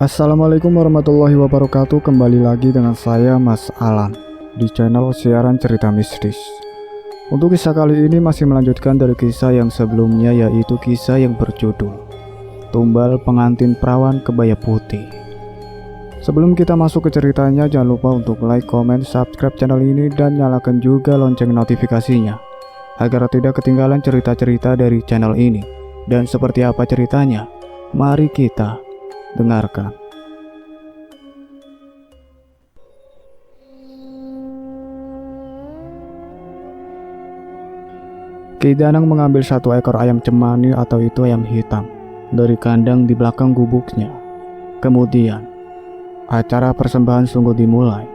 Assalamualaikum warahmatullahi wabarakatuh. Kembali lagi dengan saya Mas Alan di channel siaran cerita mistis. Untuk kisah kali ini masih melanjutkan dari kisah yang sebelumnya, yaitu kisah yang berjudul Tumbal Pengantin Perawan Kebaya Putih. Sebelum kita masuk ke ceritanya, jangan lupa untuk like, comment, subscribe channel ini dan nyalakan juga lonceng notifikasinya agar tidak ketinggalan cerita-cerita dari channel ini. Dan seperti apa ceritanya? Mari kita dengarkan. Ki Danang mengambil satu ekor ayam cemani atau itu ayam hitam dari kandang di belakang gubuknya. Kemudian, acara persembahan sungguh dimulai.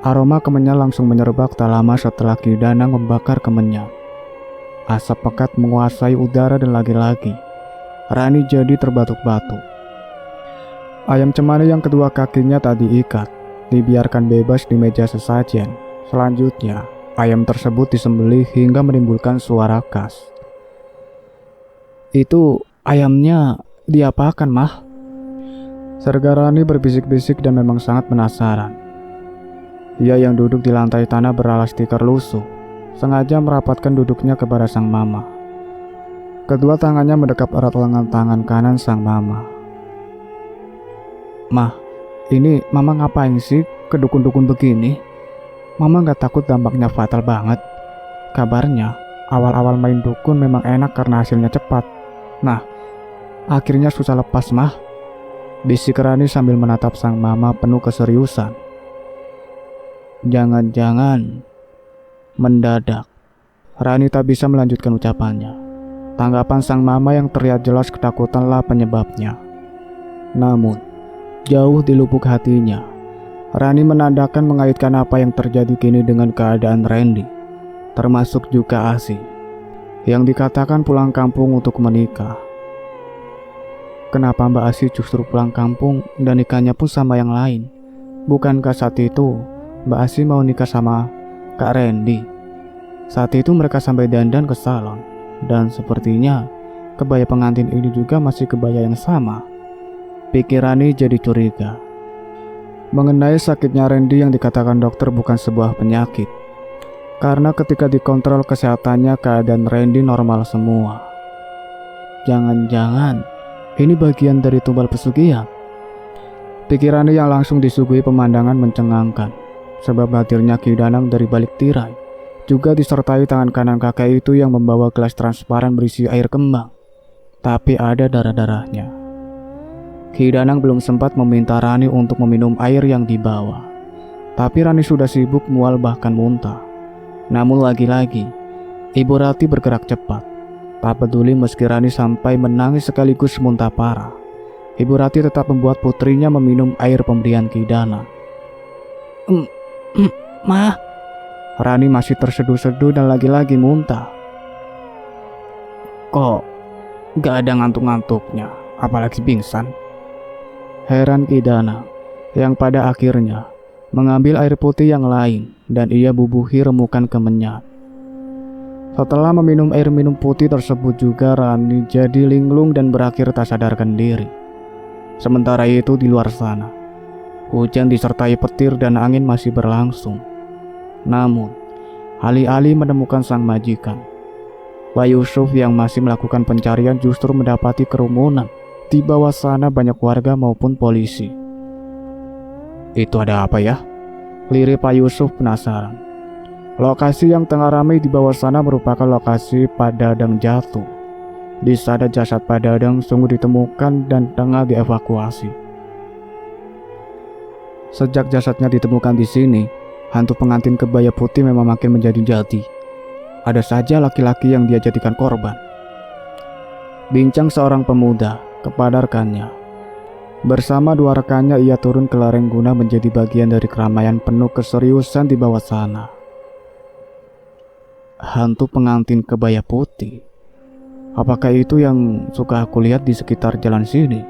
Aroma kemenyan langsung menyerbak tak lama setelah Ki Danang membakar kemenyan. Asap pekat menguasai udara dan lagi-lagi Rani jadi terbatuk-batuk. Ayam cemani yang kedua kakinya tak diikat, dibiarkan bebas di meja sesajen. Selanjutnya, ayam tersebut disembelih hingga menimbulkan suara khas. "Itu ayamnya diapakan, Mah?" serga Rani berbisik-bisik dan memang sangat penasaran. Ia yang duduk di lantai tanah beralas tikar lusuh, sengaja merapatkan duduknya kepada sang mama. Kedua tangannya mendekap erat lengan tangan kanan sang mama. "Mah, ini mama ngapain sih ke dukun-dukun begini? Mama gak takut dampaknya fatal banget? Kabarnya awal-awal main dukun memang enak karena hasilnya cepat. Nah, akhirnya susah lepas, Mah," bisik Rani sambil menatap sang mama penuh keseriusan. Jangan-jangan mendadak Rani tak bisa melanjutkan ucapannya. Tanggapan sang mama yang terlihat jelas ketakutanlah penyebabnya. Namun jauh di lubuk hatinya, Rani menandakan mengaitkan apa yang terjadi kini dengan keadaan Randy, termasuk juga Asi, yang dikatakan pulang kampung untuk menikah. Kenapa Mbak Asi justru pulang kampung dan nikahnya pun sama yang lain? Bukankah saat itu Mbak Asi mau nikah sama Kak Randy? Saat itu mereka sampai dandan ke salon, dan sepertinya kebaya pengantin ini juga masih kebaya yang sama. Pikirannya jadi curiga mengenai sakitnya Randy yang dikatakan dokter bukan sebuah penyakit, karena ketika dikontrol kesehatannya keadaan Randy normal semua. Jangan-jangan ini bagian dari tumbal pesugihan? Pikirannya yang langsung disuguhi pemandangan mencengangkan, sebab hadirnya Ki Danang dari balik tirai juga disertai tangan kanan kakek itu yang membawa gelas transparan berisi air kembang, tapi ada darah-darahnya. Ki Danang belum sempat meminta Rani untuk meminum air yang dibawa, tapi Rani sudah sibuk mual bahkan muntah. Namun lagi-lagi Ibu Rati bergerak cepat. Tak peduli meski Rani sampai menangis sekaligus muntah parah, Ibu Rati tetap membuat putrinya meminum air pemberian Ki Danang. "Mah," Rani masih terseduh-seduh dan lagi-lagi muntah. "Kok gak ada ngantuk-ngantuknya, apalagi pingsan?" Heran Ki Danang, yang pada akhirnya mengambil air putih yang lain dan ia bubuhi remukan kemenyan. Setelah meminum air minum putih tersebut juga, Rani jadi linglung dan berakhir tak sadarkan diri. Sementara itu di luar sana, hujan disertai petir dan angin masih berlangsung. Namun, alih-alih menemukan sang majikan, Pak Yusuf yang masih melakukan pencarian justru mendapati kerumunan. Di bawah sana banyak warga maupun polisi. "Itu ada apa ya?" lirik Pak Yusuf penasaran. Lokasi yang tengah ramai di bawah sana merupakan lokasi Pak Dadang jatuh. Di sana jasad Pak Dadang sungguh ditemukan dan tengah dievakuasi. Sejak jasadnya ditemukan di sini, hantu pengantin kebaya putih memang makin menjadi-jadi. Ada saja laki-laki yang dia jadikan korban. Bincang seorang pemuda kepada rekannya. Bersama dua rekannya ia turun ke lereng guna menjadi bagian dari keramaian penuh keseriusan di bawah sana. Hantu pengantin kebaya putih. Apakah itu yang suka aku lihat di sekitar jalan sini?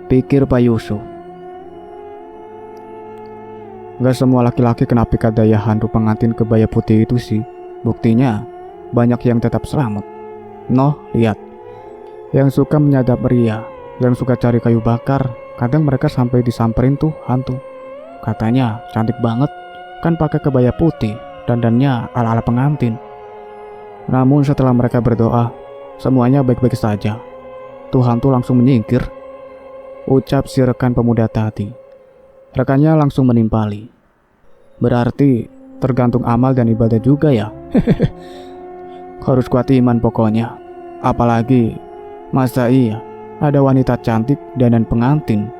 Pikir Pak Yusuf. Gak semua laki-laki kena pikat daya hantu pengantin kebaya putih itu sih. Buktinya banyak yang tetap selamat. Noh, lihat. Yang suka menyadap pria, yang suka cari kayu bakar, kadang mereka sampai disamperin tuh hantu. Katanya cantik banget, kan pakai kebaya putih, dandannya ala-ala pengantin. Namun setelah mereka berdoa, semuanya baik-baik saja. Tuh hantu langsung menyingkir, ucap si rekan pemuda tadi. Rekannya langsung menimpali. Berarti tergantung amal dan ibadah juga ya. Harus kuat iman pokoknya. Apalagi masa iya ada wanita cantik dan pengantin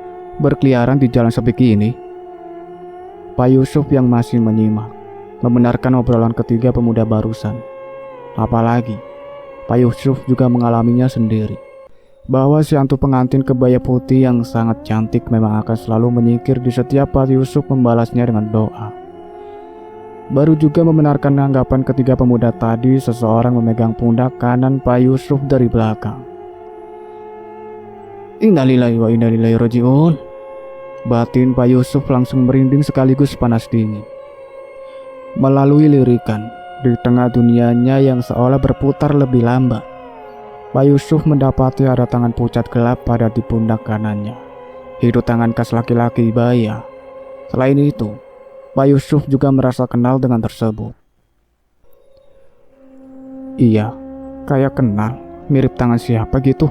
berkeliaran di jalan sepi ini. Pak Yusuf yang masih menyimak membenarkan obrolan ketiga pemuda barusan. Apalagi Pak Yusuf juga mengalaminya sendiri, bahwa si hantu pengantin kebaya putih yang sangat cantik memang akan selalu menyingkir di setiap Pak Yusuf membalasnya dengan doa. Baru juga membenarkan anggapan ketiga pemuda tadi, seseorang memegang pundak kanan Pak Yusuf dari belakang. Innalillahi wa inna ilaihi raji'un. Batin Pak Yusuf langsung merinding sekaligus panas dingin. Melalui lirikan, di tengah dunianya yang seolah berputar lebih lambat, Pak Yusuf mendapati ada tangan pucat gelap pada di pundak kanannya. Itu tangan khas laki-laki baya. Selain itu, Pak Yusuf juga merasa kenal dengan tersebut. Iya, kayak kenal, mirip tangan siapa gitu.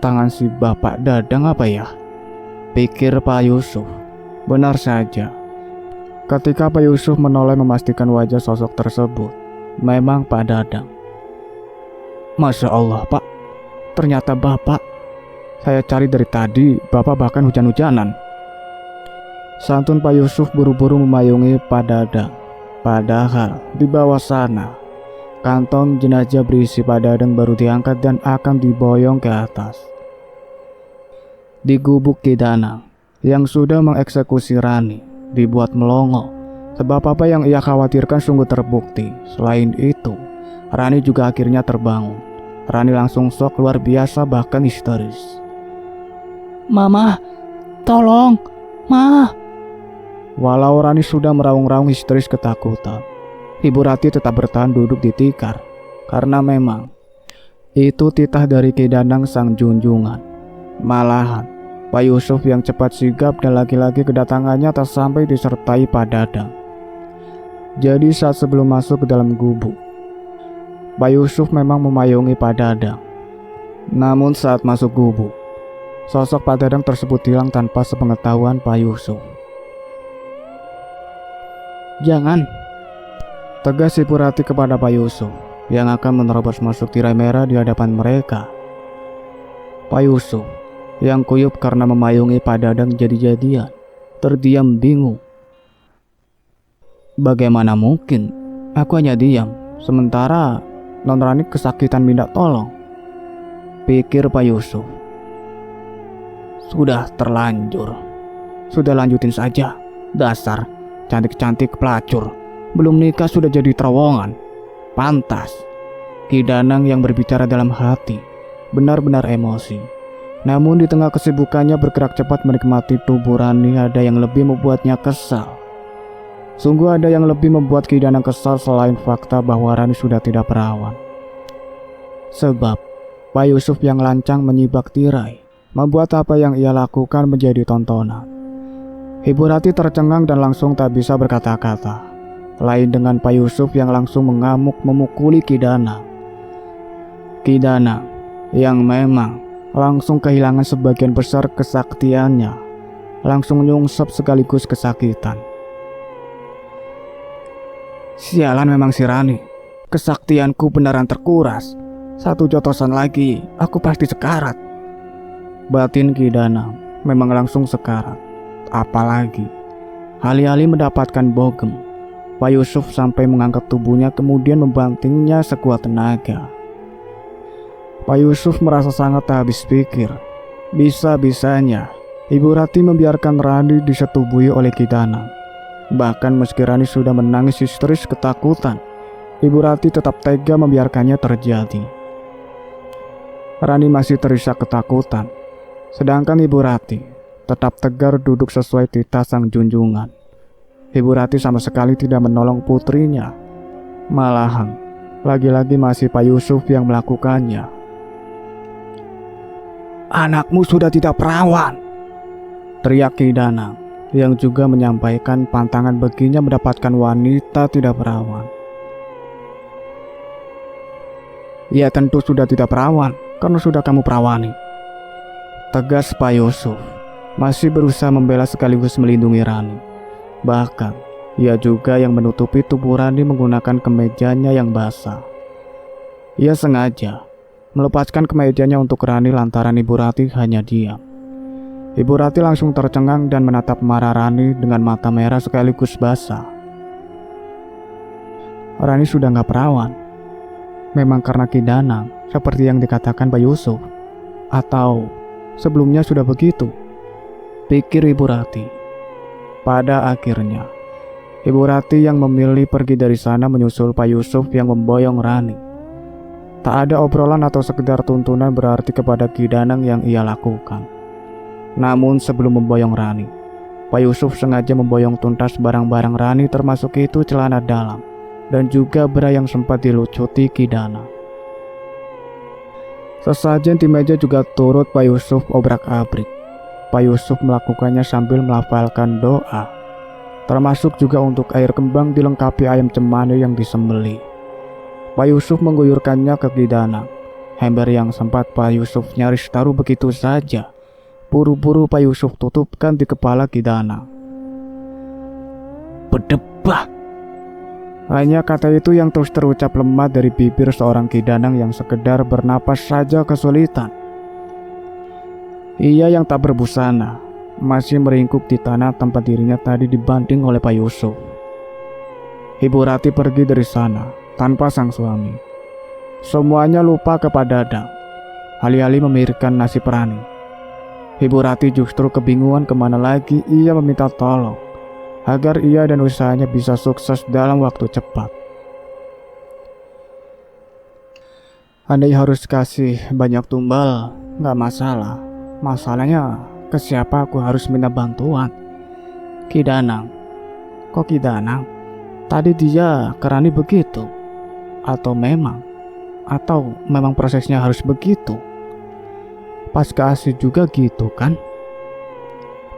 Tangan si Bapak Dadang apa ya? Pikir Pak Yusuf. Benar saja. Ketika Pak Yusuf menoleh memastikan wajah sosok tersebut, memang Pak Dadang. Masya Allah Pak, ternyata Bapak. Saya cari dari tadi, Bapak bahkan hujan-hujanan. Santun Pak Yusuf buru-buru memayungi Pak Dadang. Padahal di bawah sana, kantong jenazah berisi Pak Dadang baru diangkat dan akan diboyong ke atas. Di gubuk Ki Danang yang sudah mengeksekusi Rani dibuat melongo, sebab apa yang ia khawatirkan sungguh terbukti. Selain itu, Rani juga akhirnya terbangun. Rani langsung shock luar biasa, bahkan histeris. Mama, tolong, Ma. Walau Rani sudah meraung-raung histeris ketakutan, Ibu Rati tetap bertahan duduk di tikar, karena memang itu titah dari Ki Danang sang junjungan. Malahan Pak Yusuf yang cepat sigap dan lagi-lagi kedatangannya tak sampai disertai Pak Dadang. Jadi saat sebelum masuk ke dalam gubuk, Pak Yusuf memang memayungi Pak Dadang. Namun saat masuk gubuk, sosok Pak Dadang tersebut hilang tanpa sepengetahuan Pak Yusuf. Jangan, tegas Ibu Rati kepada Pak Yusuf yang akan menerobos masuk tirai merah di hadapan mereka. Pak Yusuf yang kuyup karena memayungi Pak Dadang jadi-jadian terdiam bingung. Bagaimana mungkin aku hanya diam sementara Non Rani kesakitan minta tolong, pikir Pak Yusuf. Sudah terlanjur, sudah lanjutin saja. Dasar cantik-cantik pelacur, belum nikah sudah jadi terowongan. Pantas Ki Danang yang berbicara dalam hati benar-benar emosi. Namun di tengah kesibukannya bergerak cepat menikmati tubuh Rani, ada yang lebih membuatnya kesal. Sungguh ada yang lebih membuat Ki Danang kesal selain fakta bahwa Rani sudah tidak perawan. Sebab Pak Yusuf yang lancang menyibak tirai membuat apa yang ia lakukan menjadi tontonan. Ibu Rati tercengang dan langsung tak bisa berkata-kata, lain dengan Pak Yusuf yang langsung mengamuk memukuli Ki Danang. Ki Danang yang memang langsung kehilangan sebagian besar kesaktiannya, langsung nyungsep sekaligus kesakitan. Sialan memang si Rani, kesaktianku beneran terkuras. Satu jotosan lagi, aku pasti sekarat. Batin Ki Danang memang langsung sekarat. Apalagi alih-alih mendapatkan bogem, Pak Yusuf sampai mengangkat tubuhnya kemudian membantingnya sekuat tenaga. Pak Yusuf merasa sangat tak habis pikir. Bisa-bisanya Ibu Rati membiarkan Rani disetubuhi oleh Ki Danang. Bahkan meski Rani sudah menangis histeris ketakutan, Ibu Rati tetap tega membiarkannya terjadi. Rani masih terisak ketakutan, sedangkan Ibu Rati tetap tegar duduk sesuai titah sang junjungan. Ibu Rati sama sekali tidak menolong putrinya. Malahan lagi-lagi masih Pak Yusuf yang melakukannya. Anakmu sudah tidak perawan, teriak Ki Danang, yang juga menyampaikan pantangan baginya mendapatkan wanita tidak perawan. Ya tentu sudah tidak perawan, karena sudah kamu perawani, tegas Pak Yusuf, masih berusaha membela sekaligus melindungi Rani. Bahkan, ia juga yang menutupi tubuh Rani menggunakan kemejanya yang basah. Ia sengaja melepaskan kemejanya untuk Rani lantaran Ibu Rati hanya diam. Ibu Rati langsung tercengang dan menatap marah Rani dengan mata merah sekaligus basah. Rani sudah gak perawan. Memang karena Ki Danang, seperti yang dikatakan Pak Yusuf. Atau sebelumnya sudah begitu, pikir Ibu Rati. Pada akhirnya, Ibu Rati yang memilih pergi dari sana menyusul Pak Yusuf yang memboyong Rani. Tak ada obrolan atau sekedar tuntunan berarti kepada Ki Danang yang ia lakukan. Namun sebelum memboyong Rani, Pak Yusuf sengaja memboyong tuntas barang-barang Rani termasuk itu celana dalam dan juga bra yang sempat dilucuti Ki Danang. Sesajen di meja juga turut Pak Yusuf obrak-abrik. Pak Yusuf melakukannya sambil melafalkan doa, termasuk juga untuk air kembang dilengkapi ayam cemani yang disembelih. Pak Yusuf mengguyurkannya ke Ki Danang. Ember yang sempat Pak Yusuf nyaris taruh begitu saja, buru-buru Pak Yusuf tutupkan di kepala Ki Danang. Berdebah. Hanya kata itu yang terus terucap lemah dari bibir seorang Ki Danang yang sekedar bernapas saja kesulitan. Ia yang tak berbusana masih meringkuk di tanah tempat dirinya tadi dibanting oleh Pak Yusuf. Ibu Rati pergi dari sana tanpa sang suami. Semuanya lupa kepada Dadang, alih-alih memikirkan nasib Rani. Ibu Rati justru kebingungan kemana lagi ia meminta tolong agar ia dan usahanya bisa sukses dalam waktu cepat. Andai harus kasih banyak tumbal, gak masalah. Masalahnya ke siapa aku harus minta bantuan? Ki Danang. Kok Ki Danang? Tadi dia ke Rani begitu? Atau memang prosesnya harus begitu? Pas kasih juga gitu kan?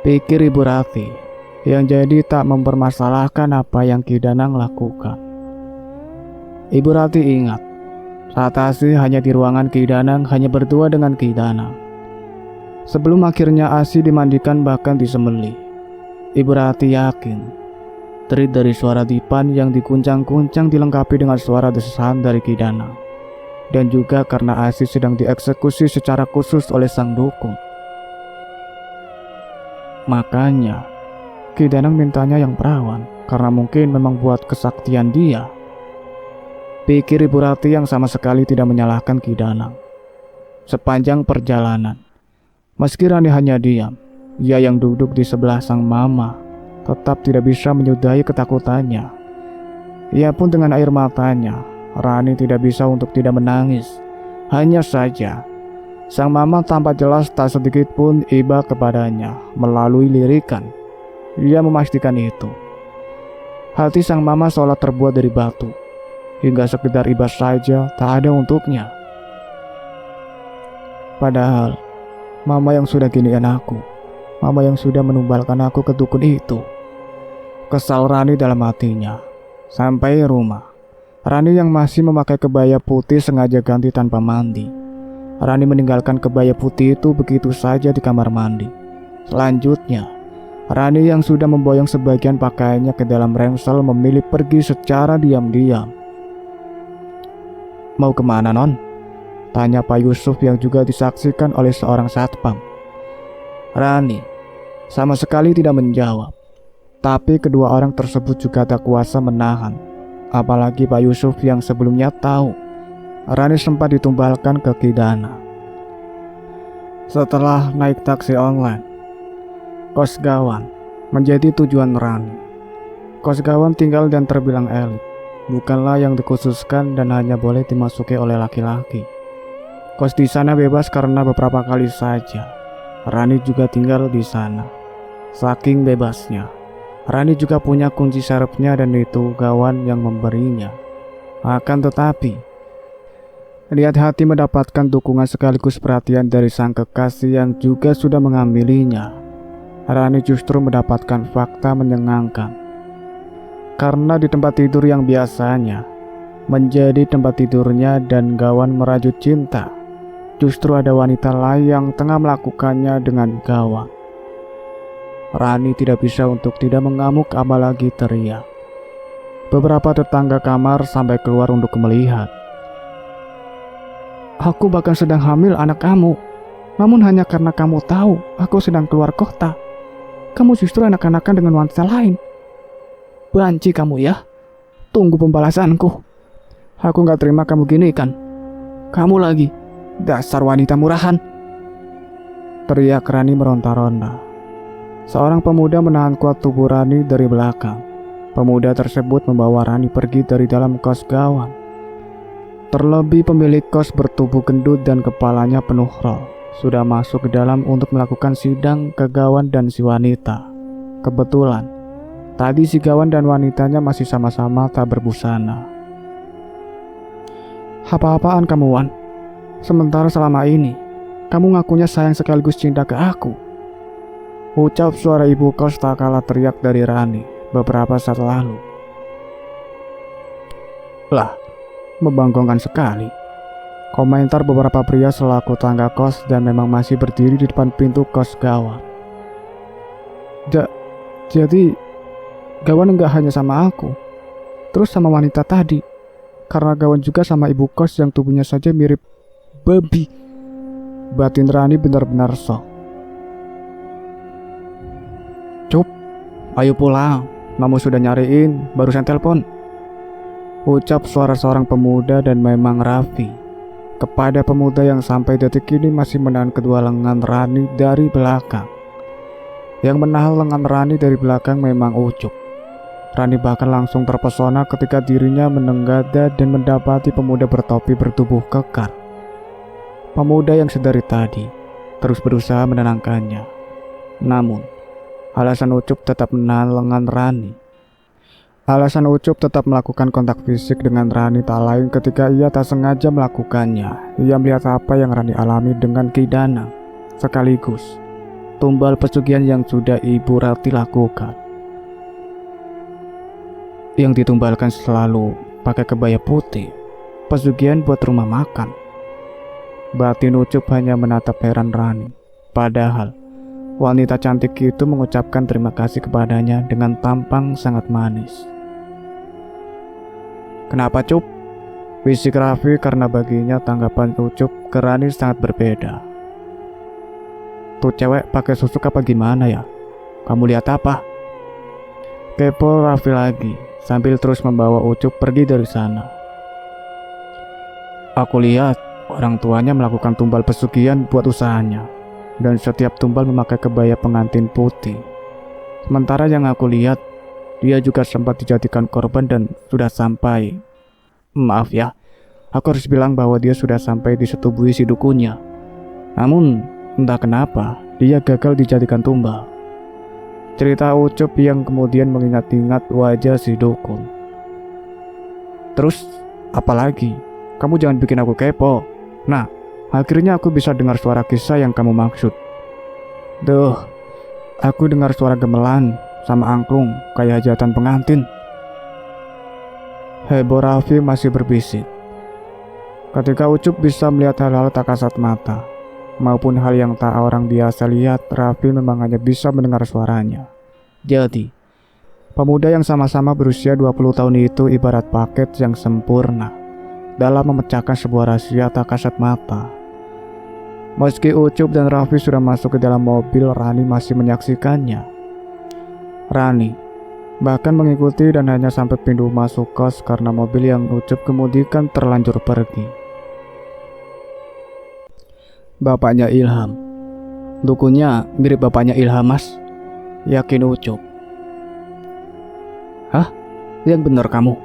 Pikir Ibu Rati, yang jadi tak mempermasalahkan apa yang Ki Danang lakukan. Ibu Rati ingat, saat Asi hanya di ruangan Ki Danang hanya berdua dengan Ki Danang. Sebelum akhirnya Asi dimandikan bahkan disembelih, Ibu Rati yakin terit dari suara dipan yang diguncang-guncang dilengkapi dengan suara desahan dari Ki Danang. Dan juga karena Asi sedang dieksekusi secara khusus oleh sang dukun. Makanya Ki Danang mintanya yang perawan, karena mungkin memang buat kesaktian dia. Pikir Ibu Rati yang sama sekali tidak menyalahkan Ki Danang. Sepanjang perjalanan, meski Rani hanya diam, ia yang duduk di sebelah sang mama tetap tidak bisa menyudahi ketakutannya. Ia pun dengan air matanya, Rani tidak bisa untuk tidak menangis. Hanya saja, sang mama tampak jelas tak sedikit pun iba kepadanya melalui lirikan. Ia memastikan itu. Hati sang mama seolah terbuat dari batu, hingga sekedar iba saja tak ada untuknya. Padahal, mama yang sudah giniin aku, mama yang sudah menumbalkan aku ke dukun itu. Kesal Rani dalam hatinya. Sampai rumah, Rani yang masih memakai kebaya putih sengaja ganti tanpa mandi. Rani meninggalkan kebaya putih itu begitu saja di kamar mandi. Selanjutnya, Rani yang sudah memboyong sebagian pakaiannya ke dalam ransel memilih pergi secara diam-diam. Mau kemana, Non? Tanya Pak Yusuf yang juga disaksikan oleh seorang satpam. Rani sama sekali tidak menjawab. Tapi kedua orang tersebut juga tak kuasa menahan. Apalagi Pak Yusuf yang sebelumnya tahu Rani sempat ditumbalkan ke Ki Danang. Setelah naik taksi online, kos Gawan menjadi tujuan Rani. Kos Gawan tinggal dan terbilang elit, bukanlah yang dikhususkan dan hanya boleh dimasuki oleh laki-laki. Kos di sana bebas karena beberapa kali saja Rani juga tinggal di sana. Saking bebasnya, Rani juga punya kunci serepnya dan itu Gawan yang memberinya. Akan tetapi, lihat hati mendapatkan dukungan sekaligus perhatian dari sang kekasih yang juga sudah mengambilinya. Rani justru mendapatkan fakta menyenangkan. Karena di tempat tidur yang biasanya menjadi tempat tidurnya dan gawan merajut cinta, justru ada wanita lain yang tengah melakukannya dengan gawang. Rani tidak bisa untuk tidak mengamuk apalagi teriak. Beberapa tetangga kamar sampai keluar untuk melihat. Aku bahkan sedang hamil anak kamu. Namun hanya karena kamu tahu aku sedang keluar kota, kamu justru anak-anakan dengan wanita lain. Banci kamu ya. Tunggu pembalasanku. Aku gak terima kamu gini kan. Kamu lagi. Dasar wanita murahan. Teriak Rani meronta-ronta. Seorang pemuda menahan kuat tubuh Rani dari belakang. Pemuda tersebut membawa Rani pergi dari dalam kos gawan. Terlebih pemilik kos bertubuh gendut dan kepalanya penuh rol, sudah masuk ke dalam untuk melakukan sidang ke gawan dan si wanita. Kebetulan, tadi si gawan dan wanitanya masih sama-sama tak berbusana. Apa-apaan kamu, Wan? Sementara selama ini, kamu ngakunya sayang sekaligus cinta ke aku. Ucap suara ibu kos tak kalah teriak dari Rani beberapa saat lalu. Lah, membanggakan sekali. Komentar beberapa pria selaku tangga kos dan memang masih berdiri di depan pintu kos gawan. Jadi, gawan enggak hanya sama aku, terus sama wanita tadi. Karena gawan juga sama ibu kos yang tubuhnya saja mirip babi. Batin Rani benar-benar shock. Cup, ayo pulang. Mamu sudah nyariin, barusan telepon. Ucap suara seorang pemuda dan memang Raffi. Kepada pemuda yang sampai detik ini masih menahan kedua lengan Rani dari belakang. Yang menahan lengan Rani dari belakang memang Ucup. Rani bahkan langsung terpesona ketika dirinya menenggada dan mendapati pemuda bertopi bertubuh kekar. Pemuda yang sedari tadi terus berusaha menenangkannya. Namun, alasan Ucup tetap menahan lengan Rani. Alasan Ucup tetap melakukan kontak fisik dengan Rani tak lain ketika ia tak sengaja melakukannya. Ia melihat apa yang Rani alami dengan Ki Danang, sekaligus tumbal pesugihan yang sudah Ibu Rati lakukan. Yang ditumbalkan selalu pakai kebaya putih, pesugihan buat rumah makan. Batin Ucup hanya menatap heran Rani. Padahal wanita cantik itu mengucapkan terima kasih kepadanya dengan tampang sangat manis. Kenapa, Cup? Bisik Raffi karena baginya tanggapan Ucup ke Rani sangat berbeda. Tuh cewek pakai susuk apa gimana ya? Kamu lihat apa? Kepo Raffi lagi sambil terus membawa Ucup pergi dari sana. Aku lihat orang tuanya melakukan tumbal pesugihan buat usahanya. Dan setiap tumbal memakai kebaya pengantin putih. Sementara yang aku lihat, dia juga sempat dijadikan korban dan sudah sampai. Maaf ya, aku harus bilang bahwa dia sudah sampai disetubui si dukunya. Namun, entah kenapa, dia gagal dijadikan tumbal. Cerita Ucup yang kemudian mengingat-ingat wajah si dukun. Terus, apalagi? Kamu jangan bikin aku kepo. Nah, akhirnya aku bisa dengar suara kisah yang kamu maksud. Duh, aku dengar suara gemelan sama angklung kayak hajatan pengantin. Heboh Raffi masih berbisik. Ketika Ucup bisa melihat hal-hal tak kasat mata, maupun hal yang tak orang biasa lihat, Raffi memang hanya bisa mendengar suaranya. Jadi, pemuda yang sama-sama berusia 20 tahun itu ibarat paket yang sempurna dalam memecahkan sebuah rahasia tak kasat mata. Meski Ucup dan Raffi sudah masuk ke dalam mobil, Rani masih menyaksikannya. Rani bahkan mengikuti dan hanya sampai pintu masuk kos karena mobil yang Ucup kemudikan terlanjur pergi. Bapaknya Ilham. Dukunnya mirip bapaknya Ilham, Mas. Yakin Ucup. Hah? Yang benar kamu?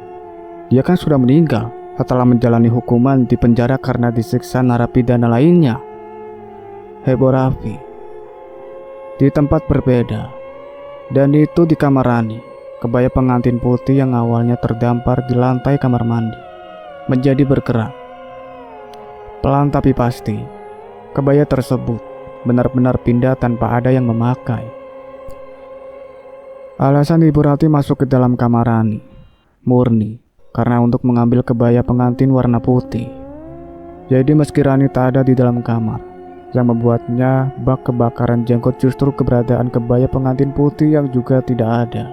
Dia kan sudah meninggal setelah menjalani hukuman di penjara karena disiksa narapidana lainnya. Heboh Raffi. Di tempat berbeda, dan itu di kamar Rani. Kebaya pengantin putih yang awalnya terdampar di lantai kamar mandi menjadi bergerak. Pelan tapi pasti, kebaya tersebut benar-benar pindah tanpa ada yang memakai. Alasan Ibu Rati masuk ke dalam kamar Rani murni karena untuk mengambil kebaya pengantin warna putih. Jadi meski Rani tak ada di dalam kamar, yang membuatnya bak kebakaran jenggot justru keberadaan kebaya pengantin putih yang juga tidak ada.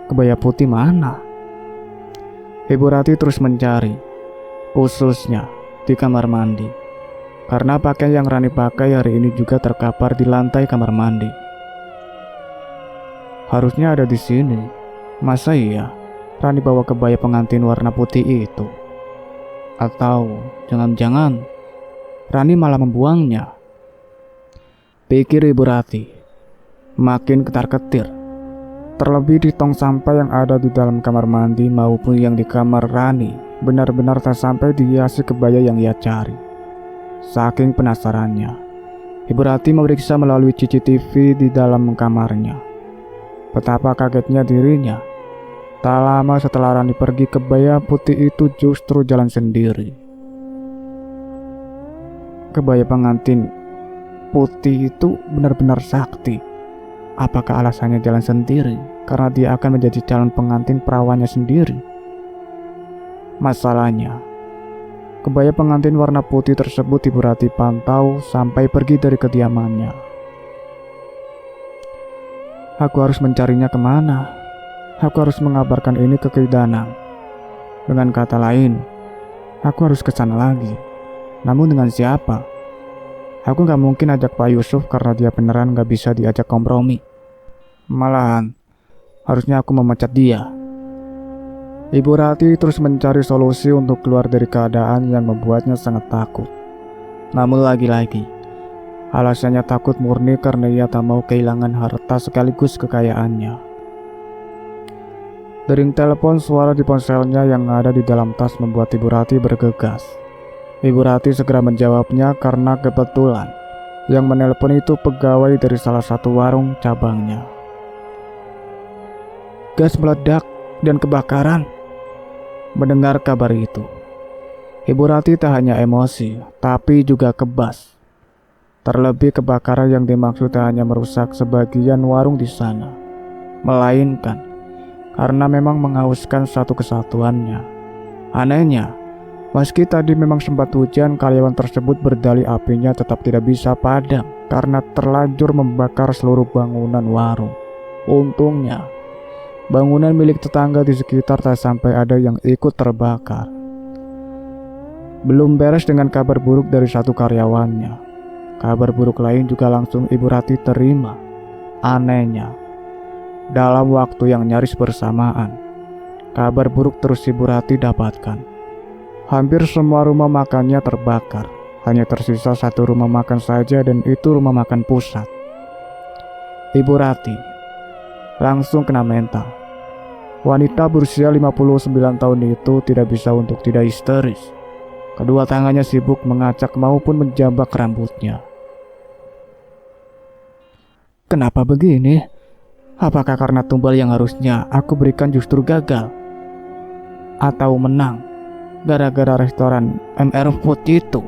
Kebaya putih mana? Ibu Rati terus mencari, khususnya di kamar mandi, karena pakaian yang Rani pakai hari ini juga terkapar di lantai kamar mandi. Harusnya ada di sini. Masa iya Rani bawa kebaya pengantin warna putih itu? Atau jangan-jangan Rani malah membuangnya? Pikir Ibu Rati, makin ketar-ketir. Terlebih di tong sampah yang ada di dalam kamar mandi maupun yang di kamar Rani benar-benar tak sampai dihiasi kebaya yang ia cari. Saking penasarannya, Ibu Rati memeriksa melalui CCTV di dalam kamarnya. Betapa kagetnya dirinya. Tak lama setelah Rani pergi, kebaya putih itu justru jalan sendiri. Kebaya pengantin putih itu benar-benar sakti. Apakah alasannya jalan sendiri karena dia akan menjadi calon pengantin perawannya sendiri? Masalahnya, kebaya pengantin warna putih tersebut Ibu Rati pantau sampai pergi dari kediamannya. Aku harus mencarinya kemana? Aku harus mengabarkan ini ke Ki Danang. Dengan kata lain, aku harus ke sana lagi. Namun dengan siapa? Aku gak mungkin ajak Pak Yusuf karena dia beneran gak bisa diajak kompromi. Malahan, harusnya aku memecat dia. Ibu Rati terus mencari solusi untuk keluar dari keadaan yang membuatnya sangat takut. Namun lagi-lagi, alasannya takut murni karena ia tak mau kehilangan harta sekaligus kekayaannya. Dering telepon suara di ponselnya yang ada di dalam tas membuat Ibu Rati bergegas. Ibu Rati segera menjawabnya karena kebetulan yang menelpon itu pegawai dari salah satu warung cabangnya. Gas meledak dan kebakaran. Mendengar kabar itu, Ibu Rati tak hanya emosi, tapi juga kebas. Terlebih kebakaran yang dimaksud tak hanya merusak sebagian warung di sana, melainkan karena memang menghauskan satu kesatuannya. Anehnya, meski tadi memang sempat hujan, karyawan tersebut berdalih apinya tetap tidak bisa padam karena terlanjur membakar seluruh bangunan warung. Untungnya, bangunan milik tetangga di sekitar tak sampai ada yang ikut terbakar. Belum beres dengan kabar buruk dari satu karyawannya, kabar buruk lain juga langsung Ibu Rati terima. Anehnya, dalam waktu yang nyaris bersamaan, kabar buruk terus Ibu Rati dapatkan. Hampir semua rumah makannya terbakar. Hanya tersisa satu rumah makan saja dan itu rumah makan pusat. Ibu Rati langsung kena mental. Wanita berusia 59 tahun itu tidak bisa untuk tidak histeris. Kedua tangannya sibuk mengacak maupun menjambak rambutnya. Kenapa begini? Apakah karena tumbal yang harusnya aku berikan justru gagal? Atau menang gara-gara restoran MR Food itu?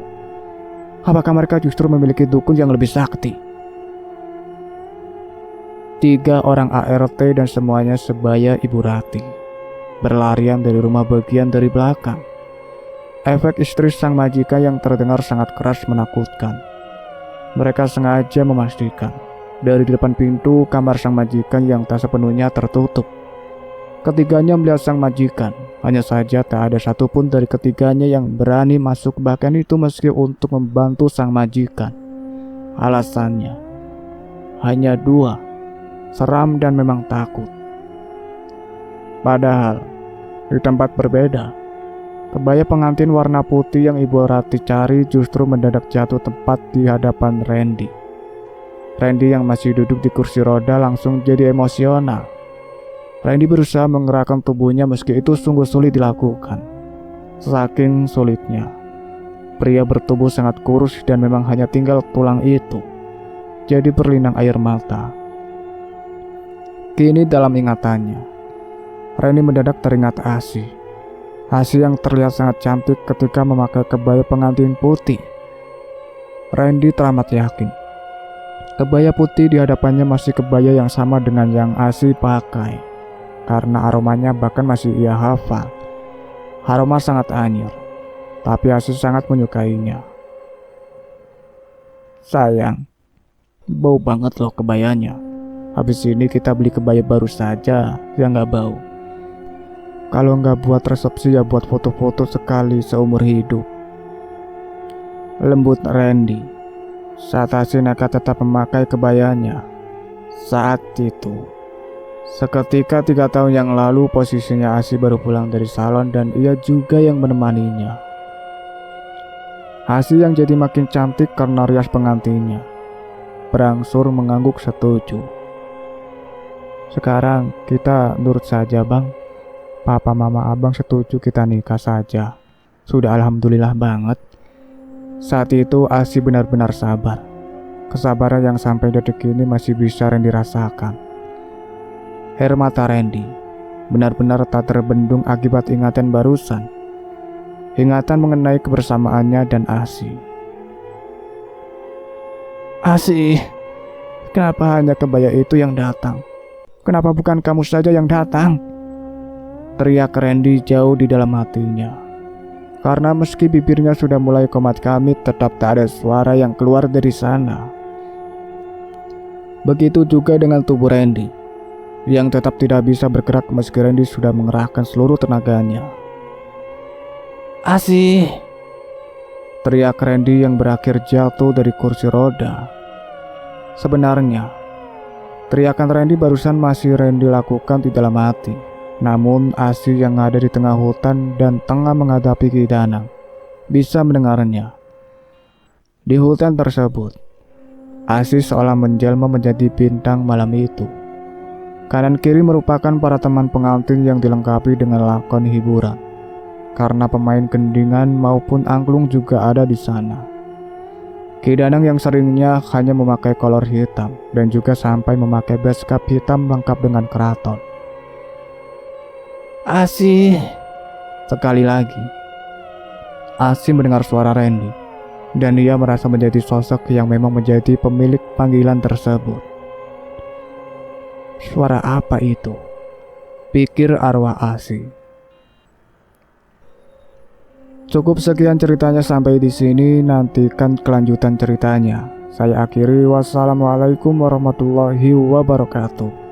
Apakah mereka justru memiliki dukun yang lebih sakti? 3 orang ART dan semuanya sebaya Ibu Rati berlarian dari rumah bagian dari belakang. Efek istri sang majikan yang terdengar sangat keras menakutkan. Mereka sengaja memastikan dari depan pintu kamar sang majikan yang tak sepenuhnya tertutup. Ketiganya melihat sang majikan, hanya saja tak ada satupun dari ketiganya yang berani masuk bahkan itu meski untuk membantu sang majikan. Alasannya hanya 2, seram dan memang takut. Padahal di tempat berbeda, kebaya pengantin warna putih yang Ibu Rati cari justru mendadak jatuh tepat di hadapan Randy. Randy yang masih duduk di kursi roda langsung jadi emosional. Randy berusaha menggerakkan tubuhnya meski itu sungguh sulit dilakukan. Saking sulitnya, pria bertubuh sangat kurus dan memang hanya tinggal tulang itu jadi berlinang air mata. Kini dalam ingatannya, Randy mendadak teringat Asih. Asih yang terlihat sangat cantik ketika memakai kebaya pengantin putih. Randy teramat yakin Kebaya putih di hadapannya masih kebaya yang sama dengan yang Asi pakai. Karena aromanya bahkan masih ia hafal. Aroma sangat anyir, tapi Asi sangat menyukainya. Sayang, bau banget loh kebayanya. Habis ini kita beli kebaya baru saja yang gak bau. Kalau nggak buat resepsi ya buat foto-foto sekali seumur hidup. Lembut Randy saat Asi nekat tetap memakai kebayanya. Saat itu, seketika 3 tahun yang lalu posisinya Asi baru pulang dari salon dan ia juga yang menemaninya. Asi yang jadi makin cantik karena rias pengantinnya berangsur mengangguk setuju. Sekarang kita nurut saja bang. Papa mama abang setuju kita nikah saja. Sudah alhamdulillah banget. Saat itu Asi benar-benar sabar. Kesabaran yang sampai detik ini masih bisa Randy rasakan. Air mata Randy benar-benar tak terbendung akibat ingatan barusan. Ingatan mengenai kebersamaannya dan Asi. Asi, kenapa hanya kebaya itu yang datang? Kenapa bukan kamu saja yang datang? Teriak Randy jauh di dalam hatinya. Karena meski bibirnya sudah mulai komat kamit, tetap tak ada suara yang keluar dari sana. Begitu juga dengan tubuh Randy, yang tetap tidak bisa bergerak meski Randy sudah mengerahkan seluruh tenaganya. Asi! Teriak Randy yang berakhir jatuh dari kursi roda. Sebenarnya, teriakan Randy barusan masih Randy lakukan di dalam hati. Namun Asi yang ada di tengah hutan dan tengah menghadapi Ki Danang bisa mendengarnya. Di hutan tersebut, Asi seolah menjelma menjadi bintang malam itu. Kanan kiri merupakan para teman pengantin yang dilengkapi dengan lakon hiburan. Karena pemain gendingan maupun angklung juga ada di sana. Ki Danang yang seringnya hanya memakai kolor hitam dan juga sampai memakai beskap hitam lengkap dengan keraton. Asi! Sekali lagi, Asi mendengar suara Randy dan ia merasa menjadi sosok yang memang menjadi pemilik panggilan tersebut. Suara apa itu? Pikir arwah Asi. Cukup sekian ceritanya sampai di sini, nantikan kelanjutan ceritanya. Saya akhiri, wassalamualaikum warahmatullahi wabarakatuh.